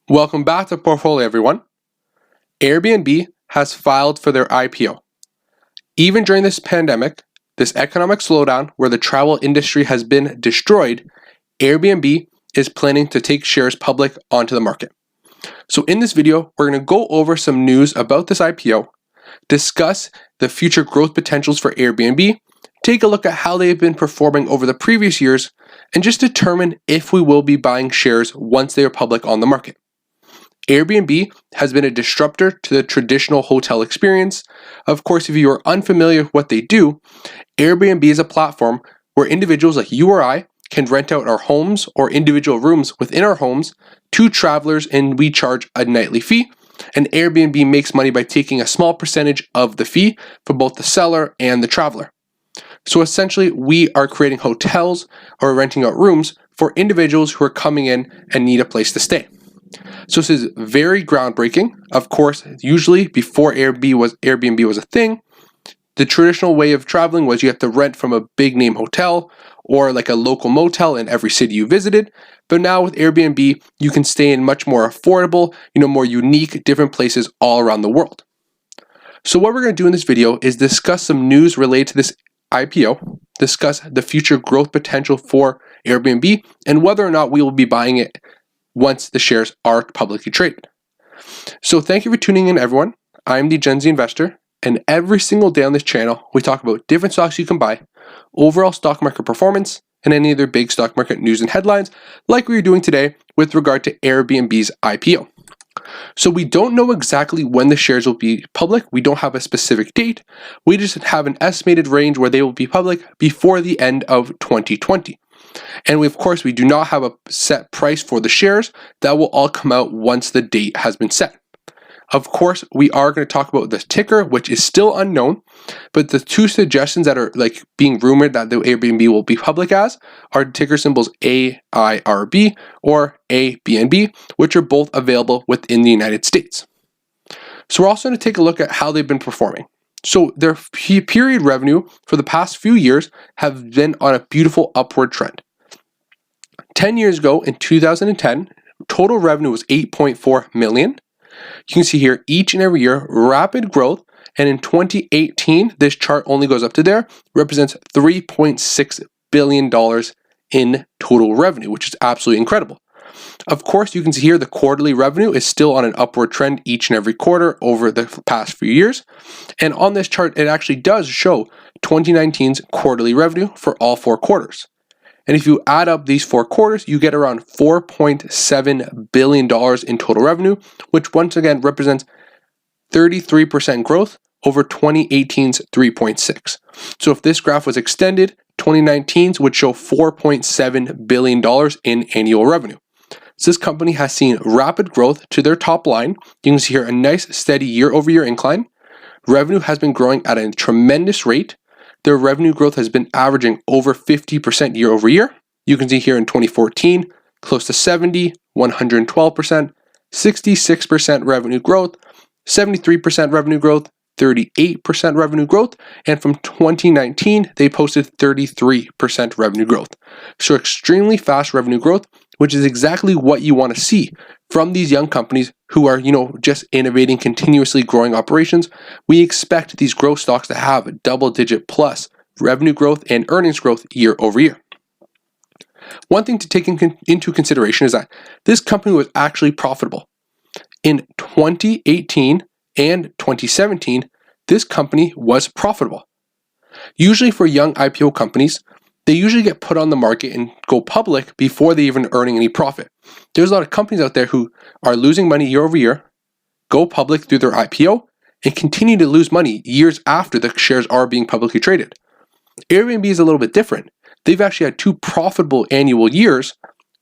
Welcome back to Portfolio, everyone. Airbnb has filed for their IPO. Even during this pandemic, this economic slowdown where the travel industry has been destroyed, Airbnb is planning to take shares public onto the market. So in this video, we're going to go over some news about this IPO, discuss the future growth potentials for Airbnb, take a look at how they've been performing over the previous years, and just determine if we will be buying shares once they are public on the market. Airbnb has been a disruptor to the traditional hotel experience. Of course, if you are unfamiliar with what they do, Airbnb is a platform where individuals like you or I can rent out our homes or individual rooms within our homes to travelers, and we charge a nightly fee. And Airbnb makes money by taking a small percentage of the fee for both the seller and the traveler. So essentially, we are creating hotels or renting out rooms for individuals who are coming in and need a place to stay. So this is very groundbreaking. Of course, usually before Airbnb was a thing, the traditional way of traveling was you have to rent from a big name hotel or like a local motel in every city you visited. But now with Airbnb, you can stay in much more affordable, more unique, different places all around the world. So what we're going to do in this video is discuss some news related to this IPO, discuss the future growth potential for Airbnb, and whether or not we will be buying it once the shares are publicly traded. So thank you for tuning in, everyone. I'm the Gen Z investor, and every single day on this channel, we talk about different stocks you can buy, overall stock market performance, and any other big stock market news and headlines like we are doing today with regard to Airbnb's IPO. So we don't know exactly when the shares will be public. We don't have a specific date. We just have an estimated range where they will be public before the end of 2020. And we do not have a set price for the shares. That will all come out once the date has been set. Of course, we are going to talk about the ticker, which is still unknown, but the two suggestions that are being rumored that the Airbnb will be public as are ticker symbols AIRB or ABNB, which are both available within the United States. So we're also going to take a look at how they've been performing. So their period revenue for the past few years have been on a beautiful upward trend. 10 years ago in 2010, total revenue was 8.4 million. You can see here each and every year, rapid growth. And in 2018, this chart only goes up to there, represents $3.6 billion in total revenue, which is absolutely incredible. Of course, you can see here the quarterly revenue is still on an upward trend each and every quarter over the past few years. And on this chart, it actually does show 2019's quarterly revenue for all 4 quarters. And if you add up these 4 quarters, you get around $4.7 billion in total revenue, which once again represents 33% growth over 2018's 3.6. So if this graph was extended, 2019's would show $4.7 billion in annual revenue. So this company has seen rapid growth to their top line. You can see here a nice steady year-over-year incline. Revenue has been growing at a tremendous rate. Their revenue growth has been averaging over 50% year over year. You can see here in 2014, close to 70, 112%, 66% revenue growth, 73% revenue growth, 38% revenue growth, and from 2019, they posted 33% revenue growth. So extremely fast revenue growth, which is exactly what you want to see from these young companies who are, just innovating, continuously growing operations. We expect these growth stocks to have double-digit plus revenue growth and earnings growth year over year. One thing to take into consideration is that this company was actually profitable. In 2018 and 2017, this company was profitable. Usually for young IPO companies, they usually get put on the market and go public before they even earning any profit. There's a lot of companies out there who are losing money year over year, go public through their IPO, and continue to lose money years after the shares are being publicly traded. Airbnb is a little bit different. They've actually had 2 profitable annual years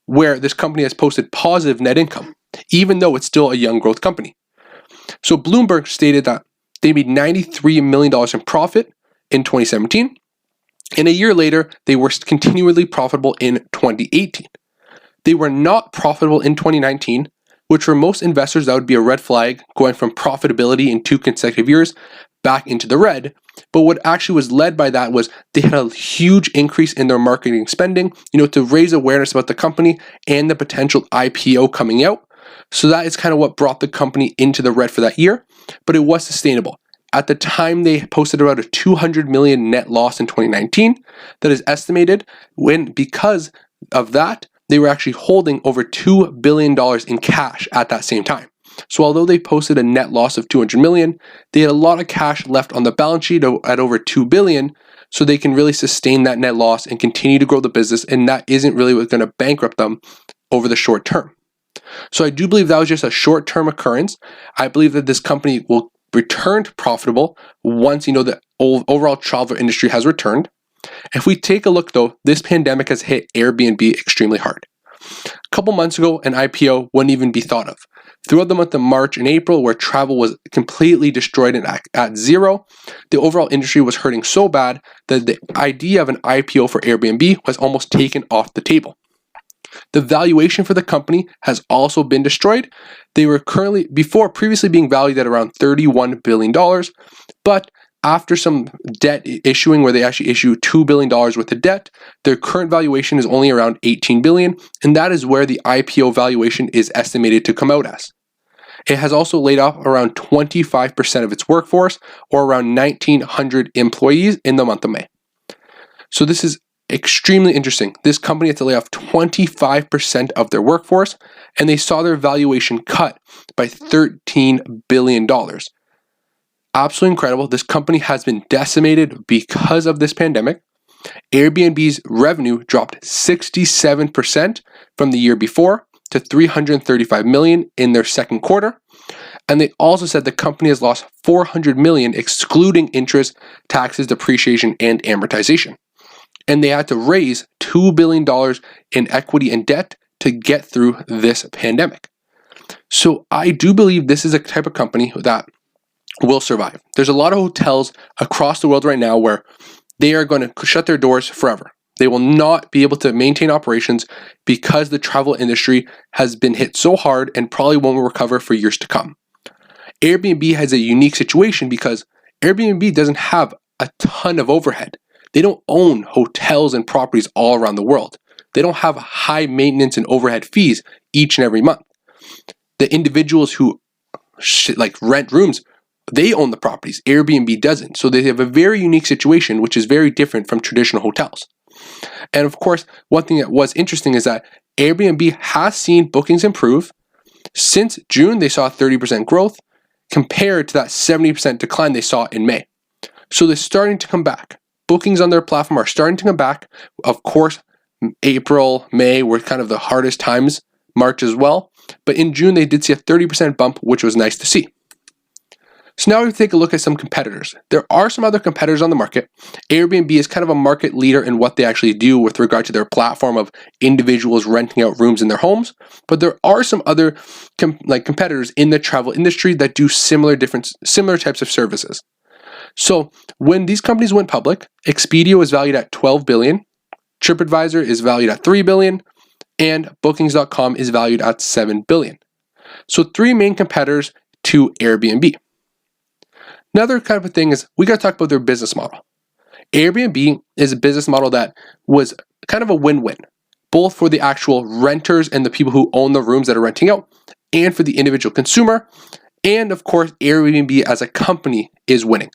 where this company has posted positive net income, even though it's still a young growth company. So Bloomberg stated that they made $93 million in profit in 2017. And a year later, they were continually profitable in 2018. They were not profitable in 2019, which for most investors, that would be a red flag, going from profitability in 2 consecutive years back into the red. But what actually was led by that was they had a huge increase in their marketing spending, to raise awareness about the company and the potential IPO coming out. So that is kind of what brought the company into the red for that year, but it was sustainable. At the time, they posted about a $200 million net loss in 2019 that is estimated because of that, they were actually holding over $2 billion in cash at that same time. So although they posted a net loss of $200 million, they had a lot of cash left on the balance sheet at over $2 billion, so they can really sustain that net loss and continue to grow the business, and that isn't really what's going to bankrupt them over the short term. So I do believe that was just a short-term occurrence. I believe that this company will return to profitable once the overall travel industry has returned. If we take a look though, this pandemic has hit Airbnb extremely hard. A couple months ago, an IPO wouldn't even be thought of. Throughout the month of March and April, where travel was completely destroyed and at zero, the overall industry was hurting so bad that the idea of an IPO for Airbnb was almost taken off the table. The valuation for the company has also been destroyed. They were previously being valued at around $31 billion, but after some debt issuing where they actually issued $2 billion worth of debt, their current valuation is only around $18 billion, and that is where the IPO valuation is estimated to come out as. It has also laid off around 25% of its workforce, or around 1,900 employees in the month of May. So this is extremely interesting. This company had to lay off 25% of their workforce, and they saw their valuation cut by $13 billion. Absolutely incredible. This company has been decimated because of this pandemic. Airbnb's revenue dropped 67% from the year before to $335 million in their second quarter. And they also said the company has lost $400 million excluding interest, taxes, depreciation, and amortization. And they had to raise $2 billion in equity and debt to get through this pandemic. So I do believe this is a type of company that will survive. There's a lot of hotels across the world right now where they are going to shut their doors forever. They will not be able to maintain operations because the travel industry has been hit so hard and probably won't recover for years to come. Airbnb has a unique situation because Airbnb doesn't have a ton of overhead. They don't own hotels and properties all around the world. They don't have high maintenance and overhead fees each and every month. The individuals who rent rooms, they own the properties. Airbnb doesn't. So they have a very unique situation, which is very different from traditional hotels. And of course, one thing that was interesting is that Airbnb has seen bookings improve. Since June, they saw 30% growth compared to that 70% decline they saw in May. So they're starting to come back. Bookings on their platform are starting to come back. Of course, April, May were kind of the hardest times, March as well. But in June, they did see a 30% bump, which was nice to see. So now we take a look at some competitors. There are some other competitors on the market. Airbnb is kind of a market leader in what they actually do with regard to their platform of individuals renting out rooms in their homes. But there are some other competitors in the travel industry that do similar types of services. So when these companies went public, Expedia was valued at $12 billion, TripAdvisor is valued at $3 billion, and Bookings.com is valued at $7 billion. So three main competitors to Airbnb. Another kind of thing is we got to talk about their business model. Airbnb is a business model that was kind of a win-win, both for the actual renters and the people who own the rooms that are renting out, and for the individual consumer. And of course, Airbnb as a company is winning.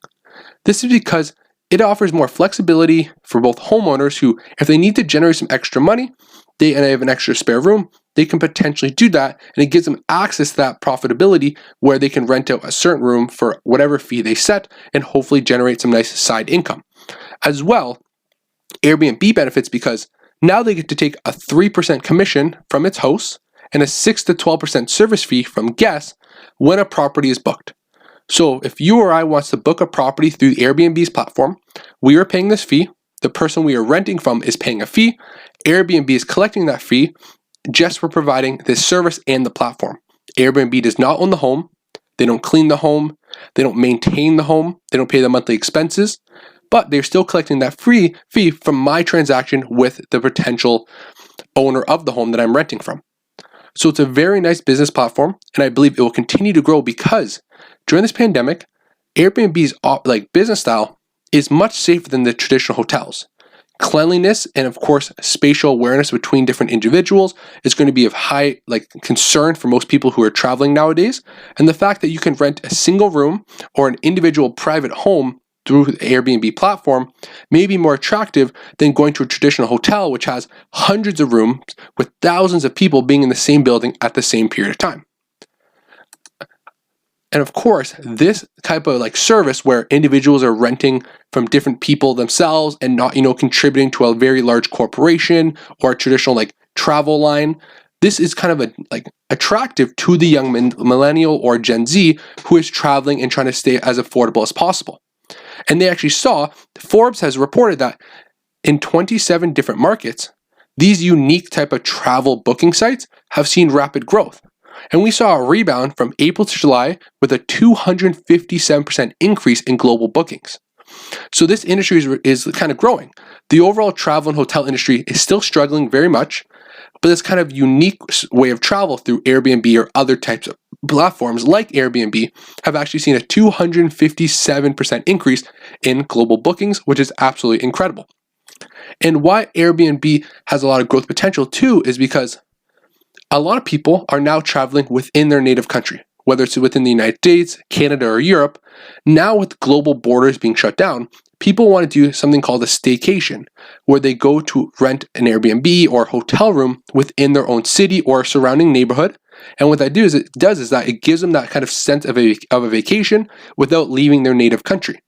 This is because it offers more flexibility for both homeowners who, if they need to generate some extra money, they have an extra spare room, they can potentially do that, and it gives them access to that profitability where they can rent out a certain room for whatever fee they set and hopefully generate some nice side income. As well, Airbnb benefits because now they get to take a 3% commission from its hosts and a 6 to 12% service fee from guests when a property is booked. So if you or I wants to book a property through Airbnb's platform, we are paying this fee. The person we are renting from is paying a fee. Airbnb is collecting that fee just for providing this service and the platform. Airbnb does not own the home. They don't clean the home. They don't maintain the home. They don't pay the monthly expenses, but they're still collecting that free fee from my transaction with the potential owner of the home that I'm renting from. So it's a very nice business platform, and I believe it will continue to grow because during this pandemic, Airbnb's business style is much safer than the traditional hotels. cleanliness and of course spatial awareness between different individuals is going to be of high concern for most people who are traveling nowadays. And the fact that you can rent a single room or an individual private home through the Airbnb platform may be more attractive than going to a traditional hotel, which has hundreds of rooms with thousands of people being in the same building at the same period of time. And of course, this type of service where individuals are renting from different people themselves and not, contributing to a very large corporation or a traditional travel line, this is kind of attractive to the young millennial or Gen Z who is traveling and trying to stay as affordable as possible. And they actually saw, Forbes has reported that in 27 different markets, these unique type of travel booking sites have seen rapid growth. And we saw a rebound from April to July with a 257% increase in global bookings. So this industry is kind of growing. The overall travel and hotel industry is still struggling very much, but this kind of unique way of travel through Airbnb or other types of platforms like Airbnb have actually seen a 257% increase in global bookings, which is absolutely incredible. And why Airbnb has a lot of growth potential too is because a lot of people are now traveling within their native country, whether it's within the United States, Canada, or Europe. Now with global borders being shut down, people want to do something called a staycation, where they go to rent an Airbnb or hotel room within their own city or surrounding neighborhood. And what that does is that it gives them that kind of sense of a vacation without leaving their native country.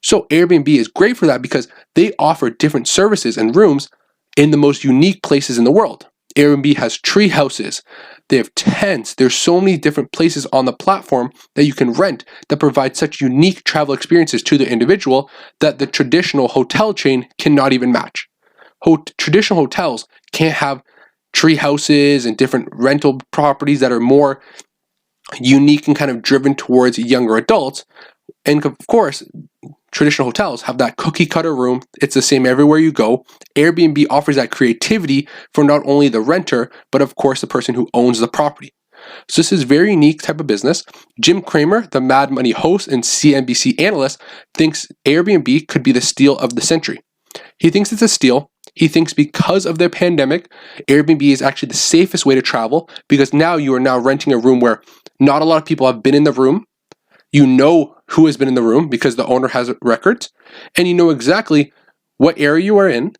So Airbnb is great for that because they offer different services and rooms in the most unique places in the world. Airbnb has tree houses, they have tents, there's so many different places on the platform that you can rent that provide such unique travel experiences to the individual that the traditional hotel chain cannot even match. Traditional hotels can't have tree houses and different rental properties that are more unique and kind of driven towards younger adults. And of course, traditional hotels have that cookie cutter room. It's the same everywhere you go. Airbnb offers that creativity for not only the renter, but of course the person who owns the property. So this is a very unique type of business. Jim Cramer, the Mad Money host and CNBC analyst, thinks Airbnb could be the steal of the century. He thinks it's a steal. He thinks because of the pandemic, Airbnb is actually the safest way to travel because now you are now renting a room where not a lot of people have been in the room. You know who has been in the room because the owner has records, and you know exactly what area you are in,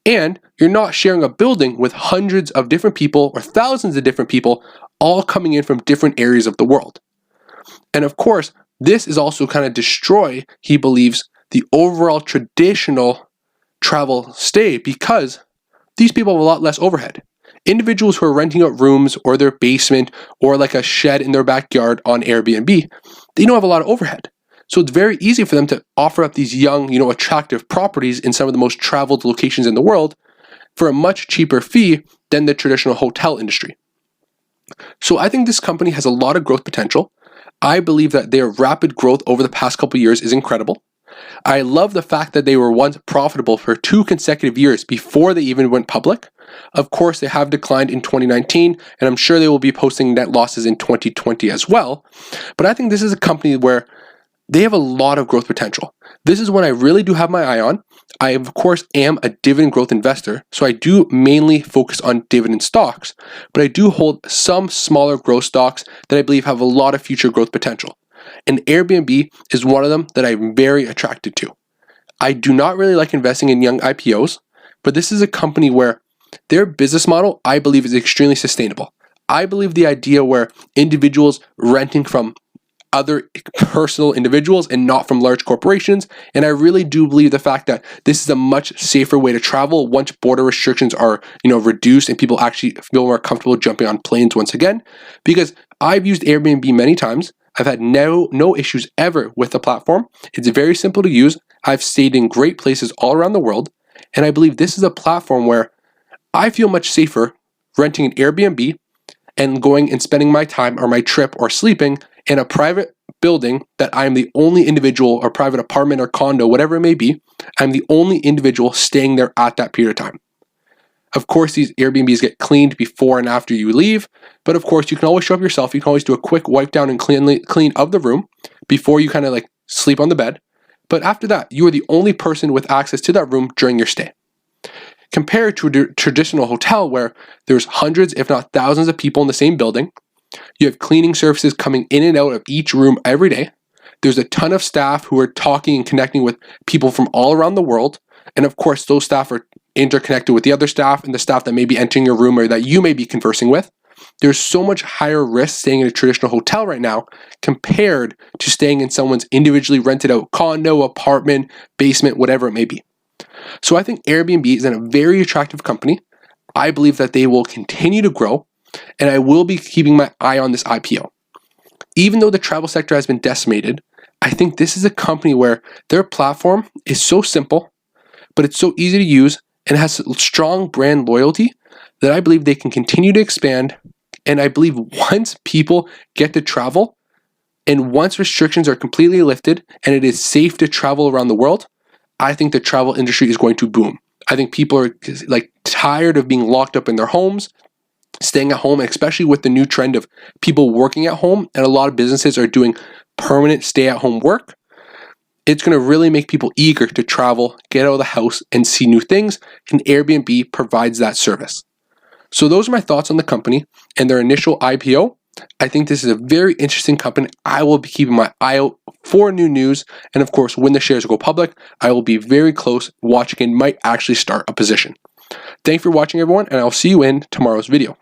and you're not sharing a building with hundreds of different people or thousands of different people all coming in from different areas of the world. And of course, this is also kind of destroy, he believes, the overall traditional travel stay because these people have a lot less overhead. Individuals who are renting out rooms or their basement or a shed in their backyard on Airbnb, they don't have a lot of overhead. So it's very easy for them to offer up these young, attractive properties in some of the most traveled locations in the world for a much cheaper fee than the traditional hotel industry. So I think this company has a lot of growth potential. I believe that their rapid growth over the past couple of years is incredible. I love the fact that they were once profitable for 2 consecutive years before they even went public. Of course, they have declined in 2019, and I'm sure they will be posting net losses in 2020 as well. But I think this is a company where they have a lot of growth potential. This is one I really do have my eye on. I, of course, am a dividend growth investor, so I do mainly focus on dividend stocks, but I do hold some smaller growth stocks that I believe have a lot of future growth potential. And Airbnb is one of them that I'm very attracted to. I do not really like investing in young IPOs, but this is a company where their business model, I believe, is extremely sustainable. I believe the idea where individuals renting from other personal individuals and not from large corporations, and I really do believe the fact that this is a much safer way to travel once border restrictions are, reduced and people actually feel more comfortable jumping on planes once again, because I've used Airbnb many times. I've had no issues ever with the platform. It's very simple to use. I've stayed in great places all around the world, and I believe this is a platform where I feel much safer renting an Airbnb and going and spending my time or my trip or sleeping in a private building that I'm the only individual or private apartment or condo, whatever it may be. I'm the only individual staying there at that period of time. Of course, these Airbnbs get cleaned before and after you leave, but of course, you can always show up yourself. You can always do a quick wipe down and clean of the room before you kind of sleep on the bed. but after that, you are the only person with access to that room during your stay. Compared to a traditional hotel where there's hundreds, if not thousands of people in the same building, you have cleaning services coming in and out of each room every day. There's a ton of staff who are talking and connecting with people from all around the world. And of course, those staff are interconnected with the other staff and the staff that may be entering your room or that you may be conversing with. There's so much higher risk staying in a traditional hotel right now compared to staying in someone's individually rented out condo, apartment, basement, whatever it may be. So I think Airbnb is a very attractive company. I believe that they will continue to grow, and I will be keeping my eye on this IPO. Even though the travel sector has been decimated, I think this is a company where their platform is so simple, but it's so easy to use and has strong brand loyalty that I believe they can continue to expand. And I believe once people get to travel and once restrictions are completely lifted and it is safe to travel around the world, I think the travel industry is going to boom. I think people are tired of being locked up in their homes, staying at home, especially with the new trend of people working at home, and a lot of businesses are doing permanent stay-at-home work. It's going to really make people eager to travel, get out of the house, and see new things, and Airbnb provides that service. So those are my thoughts on the company and their initial IPO. I think this is a very interesting company. I will be keeping my eye out for new news, and of course, when the shares go public, I will be very close watching and might actually start a position. Thanks for watching, everyone, and I'll see you in tomorrow's video.